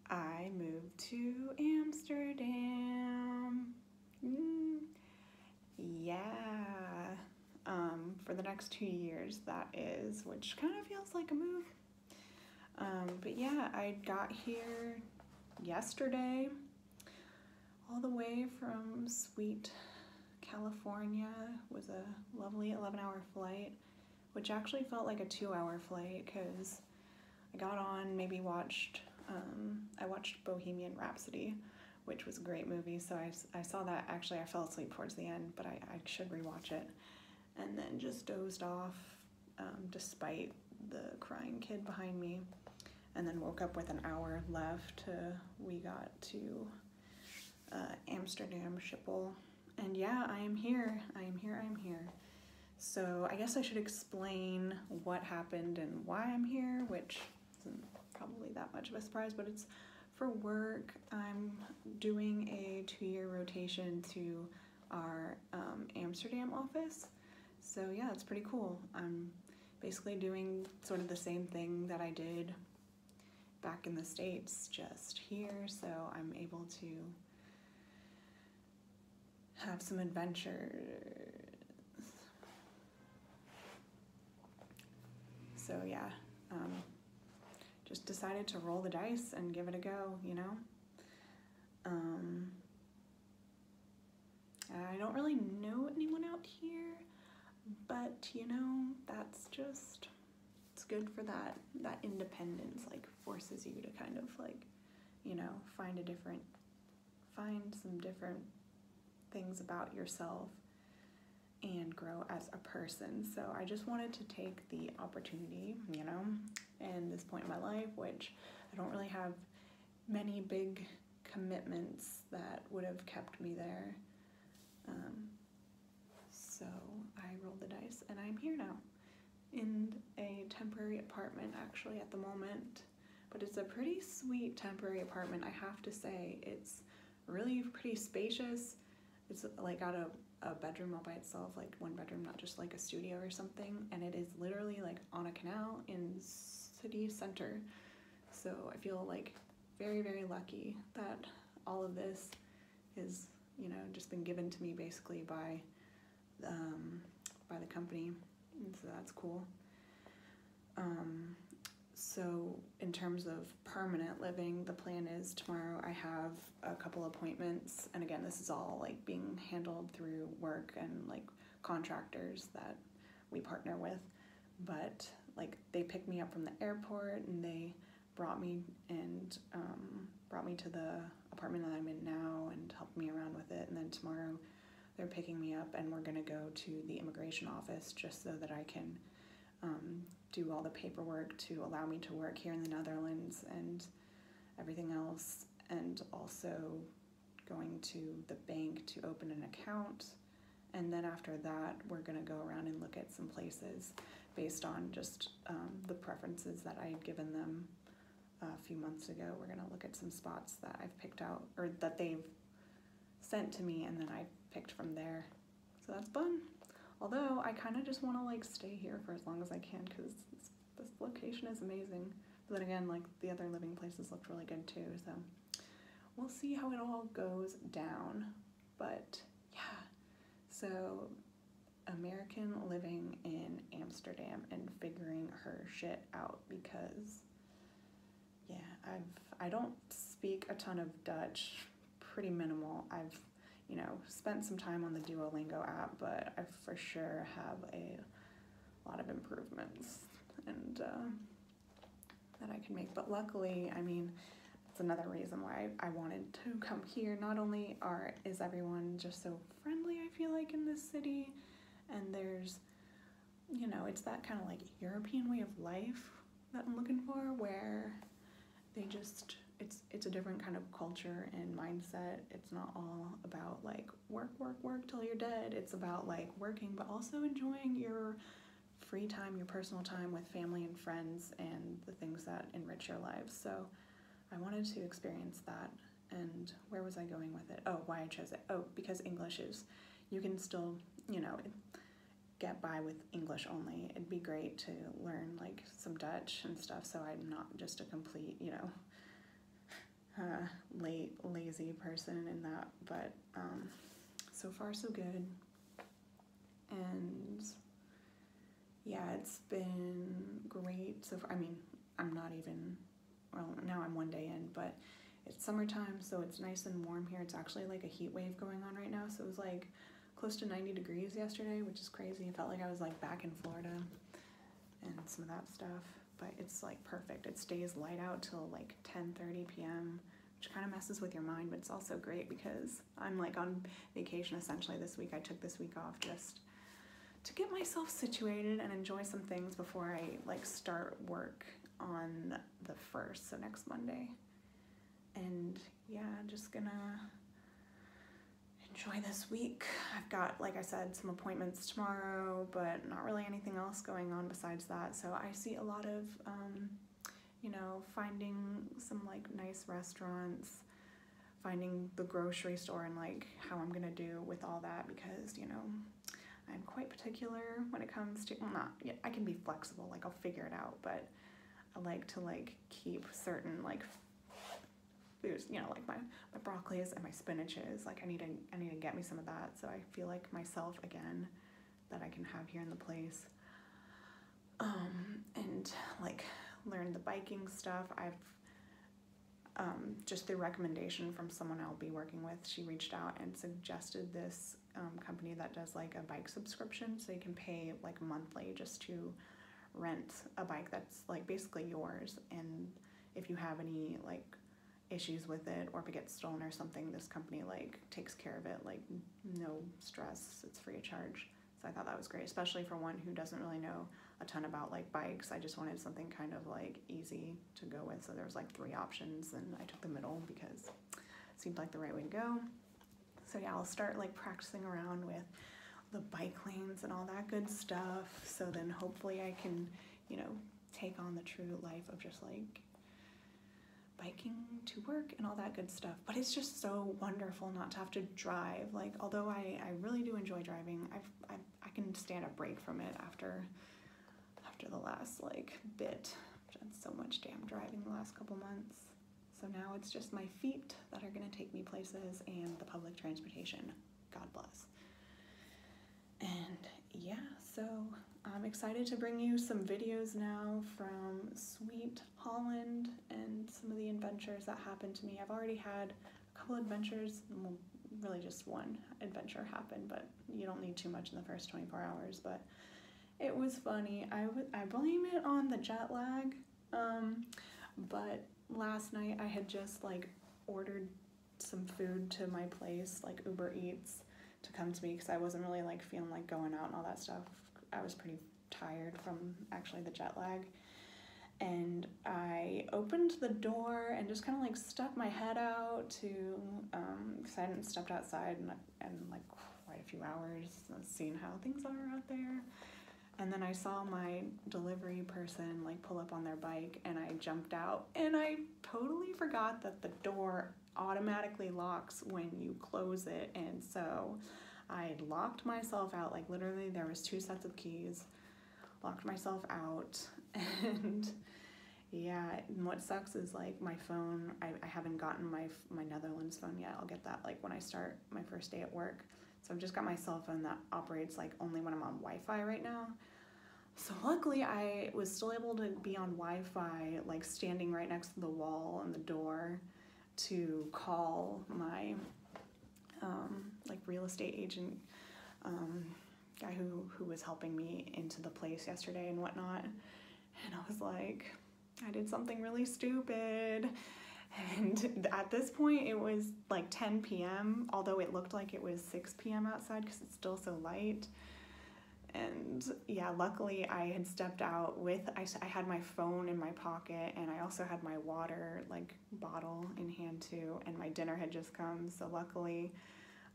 I moved to Amsterdam. Mm, yeah. For the next 2 years, that is, which kind of feels like a move. But yeah, I got here yesterday, all the way from sweet California. It was a lovely 11-hour flight, which actually felt like a 2-hour flight because I got on, maybe I watched Bohemian Rhapsody, which was a great movie. So I saw that. Actually, I fell asleep towards the end, but I should rewatch it. And then just dozed off despite the crying kid behind me. And then woke up with an hour left. We got to Amsterdam Schiphol. And yeah, I am here. So I guess I should explain what happened and why I'm here, which isn't probably that much of a surprise, but it's for work. I'm doing a 2-year rotation to our Amsterdam office. So yeah, it's pretty cool. I'm basically doing sort of the same thing that I did back in the States, just here. So I'm able to have some adventures. So yeah, just decided to roll the dice and give it a go, you know? I don't really know anyone out here, but you know, it's good for that independence, like forces you to kind of like, you know, find some different things about yourself and grow as a person. So I just wanted to take the opportunity, you know, and this point in my life, which I don't really have many big commitments that would have kept me there. So I rolled the dice and I'm here now in a temporary apartment actually at the moment, but it's a pretty sweet temporary apartment, I have to say. It's really pretty spacious. It's like got a bedroom all by itself, like one bedroom, not just like a studio or something, and it is literally like on a canal in city center. So I feel like very, very lucky that all of this is, you know, just been given to me basically by the company, and so that's cool. So in terms of permanent living, the plan is tomorrow I have a couple appointments, and again, this is all like being handled through work and like contractors that we partner with, but like they picked me up from the airport and they brought me to the apartment that I'm in now and helped me around with it, and then tomorrow they're picking me up and we're gonna go to the immigration office just so that I can do all the paperwork to allow me to work here in the Netherlands and everything else, and also going to the bank to open an account. And then after that, we're gonna go around and look at some places based on just the preferences that I had given them a few months ago. We're gonna look at some spots that I've picked out, or that they've sent to me, and then I picked from there. So that's fun. Although I kind of just want to like stay here for as long as I can because this location is amazing. But then again, like the other living places looked really good too. So we'll see how it all goes down. But yeah, so American living in Amsterdam and figuring her shit out because yeah, I don't speak a ton of Dutch, pretty minimal. I've, you know, spent some time on the Duolingo app, but I for sure have a lot of improvements and that I can make. But luckily, I mean, that's another reason why I wanted to come here. Not only is everyone just so friendly, I feel like, in this city, and there's, you know, it's that kind of like European way of life that I'm looking for, where they just, it's a different kind of culture and mindset. It's not all about like work till you're dead. It's about like working, but also enjoying your free time, your personal time with family and friends and the things that enrich your lives. So I wanted to experience that. And where was I going with it? Oh, why I chose it. Oh, because English is, you can still, you know, get by with English only. It'd be great to learn like some Dutch and stuff, so I'm not just a complete, you know, lazy person in that, but so far so good. And yeah, it's been great so far. I mean, I'm not even, well, now I'm one day in, but it's summertime, so it's nice and warm here. It's actually like a heat wave going on right now, so it was like close to 90 degrees yesterday, which is crazy. It felt like I was like back in Florida and some of that stuff, but it's like perfect. It stays light out till like 10:30 p.m., which kind of messes with your mind, but it's also great because I'm like on vacation essentially this week. I took this week off just to get myself situated and enjoy some things before I like start work on the 1st, so next Monday. And yeah, just gonna enjoy this week. I've got, like I said, some appointments tomorrow, but not really anything else going on besides that. So I see a lot of, finding some like nice restaurants, finding the grocery store, and like how I'm gonna do with all that, because, I'm quite particular when it comes to, well, not, yeah, I can be flexible, like I'll figure it out, but I like to like keep certain like foods, like my broccolis and my spinaches. Like I need to get me some of that, so I feel like myself again, that I can have here in the place. And like learn the biking stuff. I've just through recommendation from someone I'll be working with, she reached out and suggested this company that does like a bike subscription, so you can pay like monthly just to rent a bike that's like basically yours, and if you have any like issues with it or if it gets stolen or something, this company like takes care of it, like no stress, it's free of charge. So I thought that was great, especially for one who doesn't really know a ton about like bikes. I just wanted something kind of like easy to go with, so there was like 3 options and I took the middle because it seemed like the right way to go. So yeah, I'll start like practicing around with the bike lanes and all that good stuff, so then hopefully I can, take on the true life of just like biking to work and all that good stuff. But it's just so wonderful not to have to drive. Like, although I really do enjoy driving, I can stand a break from it after the last like bit. I've done so much damn driving the last couple months. So now it's just my feet that are gonna take me places and the public transportation. God bless. And yeah, so I'm excited to bring you some videos now from Sweet Holland and some of the adventures that happened to me. I've already had a couple adventures, well, really just one adventure happened, but you don't need too much in the first 24 hours, but it was funny. I blame it on the jet lag, but last night I had just like ordered some food to my place, like Uber Eats, to come to me because I wasn't really like feeling like going out and all that stuff. I was pretty tired from actually the jet lag, and I opened the door and just kind of like stuck my head out to because I hadn't stepped outside in like quite a few hours, seeing how things are out there. And then I saw my delivery person like pull up on their bike, and I jumped out, and I totally forgot that the door automatically locks when you close it. And so I locked myself out, like literally there was 2 sets of keys, locked myself out. And yeah, and what sucks is like my phone, I haven't gotten my Netherlands phone yet. I'll get that like when I start my first day at work. So I've just got my cell phone that operates like only when I'm on Wi-Fi right now. So luckily I was still able to be on Wi-Fi, like standing right next to the wall and the door, to call my like real estate agent guy who was helping me into the place yesterday and whatnot. And I was like, I did something really stupid. And at this point it was like 10 p.m., although it looked like it was 6 p.m. outside because it's still so light. And yeah, luckily I had stepped out with, I had my phone in my pocket, and I also had my water like bottle in hand too, and my dinner had just come, so luckily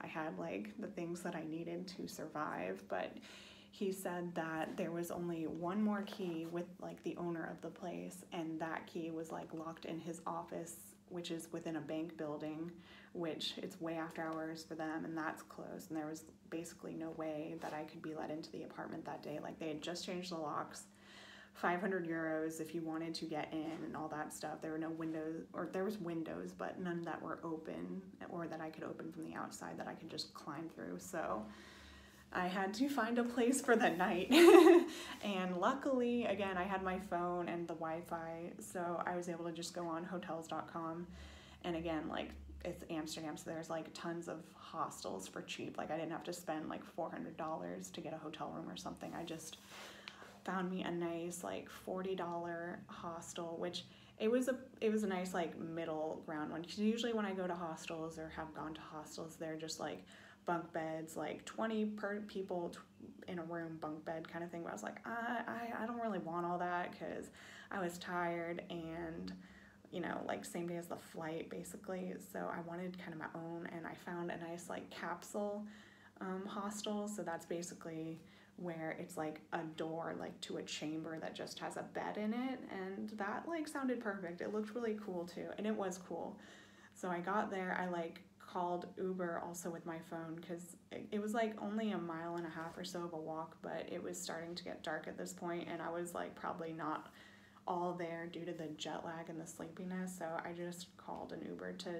I had like the things that I needed to survive. But he said that there was only one more key with like the owner of the place, and that key was like locked in his office, which is within a bank building, which it's way after hours for them, and that's closed, and there was basically no way that I could be let into the apartment that day. Like they had just changed the locks 500 euros if you wanted to get in and all that stuff. There were no windows, or there was windows, but none that were open or that I could open from the outside that I could just climb through. So I had to find a place for the night. And luckily, again, I had my phone and the Wi-Fi, so I was able to just go on hotels.com. And again, like, it's Amsterdam, so there's like tons of hostels for cheap. Like, I didn't have to spend like $400 to get a hotel room or something. I just found me a nice like $40 hostel, which it was a nice like middle ground one. Because usually when I go to hostels or have gone to hostels, they're just like bunk beds, like 20 per people in a room bunk bed kind of thing. But I was like, I don't really want all that, because I was tired, and you know, like same day as the flight basically. So I wanted kind of my own, and I found a nice like capsule hostel. So that's basically where it's like a door like to a chamber that just has a bed in it, and that like sounded perfect. It looked really cool too, and it was cool. So I got there, I like called Uber also with my phone, because it was like only 1.5 miles or so of a walk, but it was starting to get dark at this point, and I was like probably not all there due to the jet lag and the sleepiness. So I just called an Uber to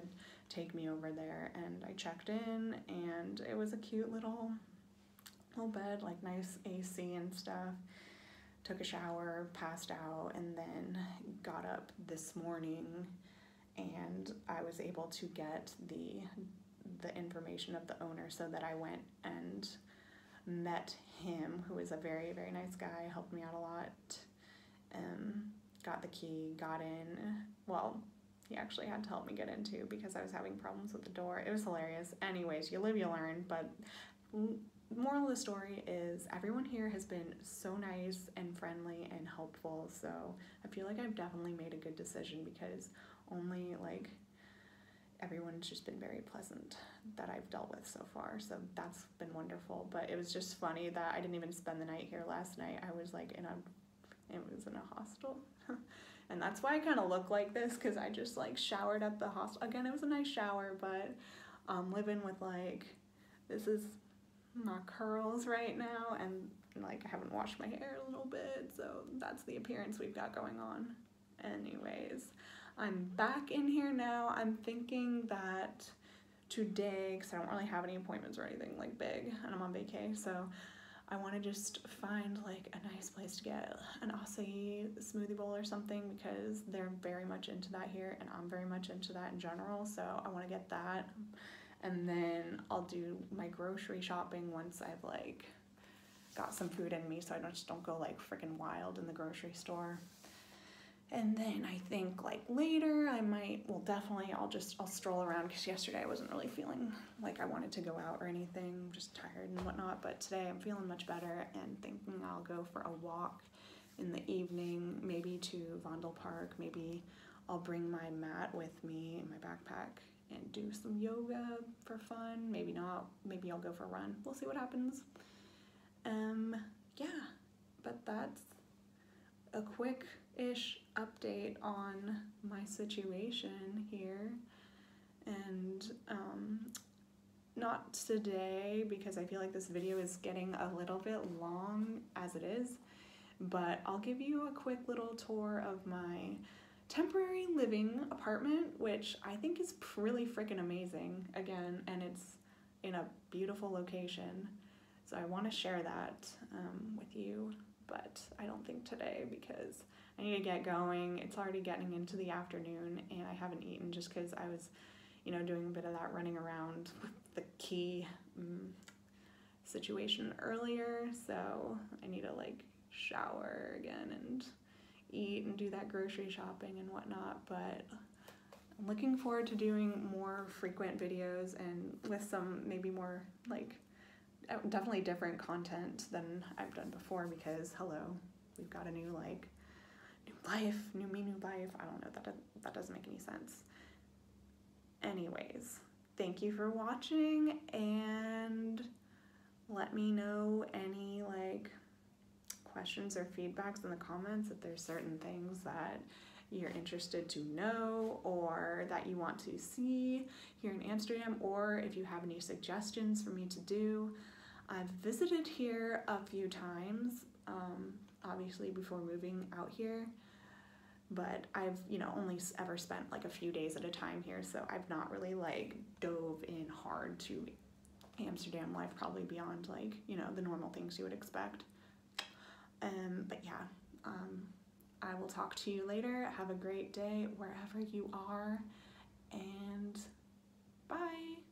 take me over there, and I checked in, and it was a cute little bed, like nice AC and stuff. Took a shower, passed out, and then got up this morning, and I was able to get the information of the owner, so that I went and met him, who is a very, very nice guy, helped me out a lot. Got the key, got in. Well, he actually had to help me get in too, because I was having problems with the door. It was hilarious. Anyways, you live, you learn. But moral of the story is everyone here has been so nice and friendly and helpful. So I feel like I've definitely made a good decision, because only like everyone's just been very pleasant that I've dealt with so far. So that's been wonderful. But it was just funny that I didn't even spend the night here last night. I was like it was in a hostel. And that's why I kind of look like this, because I just like showered at the hostel. Again, it was a nice shower, but living with like, this is my curls right now, and like I haven't washed my hair a little bit, so that's the appearance we've got going on. Anyways, I'm back in here now. I'm thinking that today, because I don't really have any appointments or anything like big, and I'm on vacay, so I want to just find like a nice place to get an acai smoothie bowl or something, because they're very much into that here, and I'm very much into that in general, so I want to get that. And then I'll do my grocery shopping once I've like got some food in me, so I just don't go like freaking wild in the grocery store. And then I think like later I might, well definitely I'll stroll around, because yesterday I wasn't really feeling like I wanted to go out or anything, just tired and whatnot, but today I'm feeling much better and thinking I'll go for a walk in the evening, maybe to Vondel Park. Maybe I'll bring my mat with me in my backpack and do some yoga for fun. Maybe not, maybe I'll go for a run. We'll see what happens. Yeah, but that's a quick-ish update on my situation here. And not today, because I feel like this video is getting a little bit long as it is, but I'll give you a quick little tour of my temporary living apartment, which I think is really freaking amazing, again, and it's in a beautiful location. So I want to share that with you, but I don't think today, because I need to get going. It's already getting into the afternoon, and I haven't eaten just because I was, you know, doing a bit of that running around with the key situation earlier, so I need to like shower again and eat and do that grocery shopping and whatnot. But I'm looking forward to doing more frequent videos, and with some maybe more like definitely different content than I've done before, because hello, we've got a new like new life, new me, new life. I don't know, that doesn't make any sense. Anyways, thank you for watching, and let me know any like questions or feedbacks in the comments if there's certain things that you're interested to know or that you want to see here in Amsterdam, or if you have any suggestions for me to do. I've visited here a few times, obviously, before moving out here. But I've, only ever spent like a few days at a time here, so I've not really like dove in hard to Amsterdam life, probably beyond like, the normal things you would expect. But yeah, I will talk to you later. Have a great day wherever you are, and bye.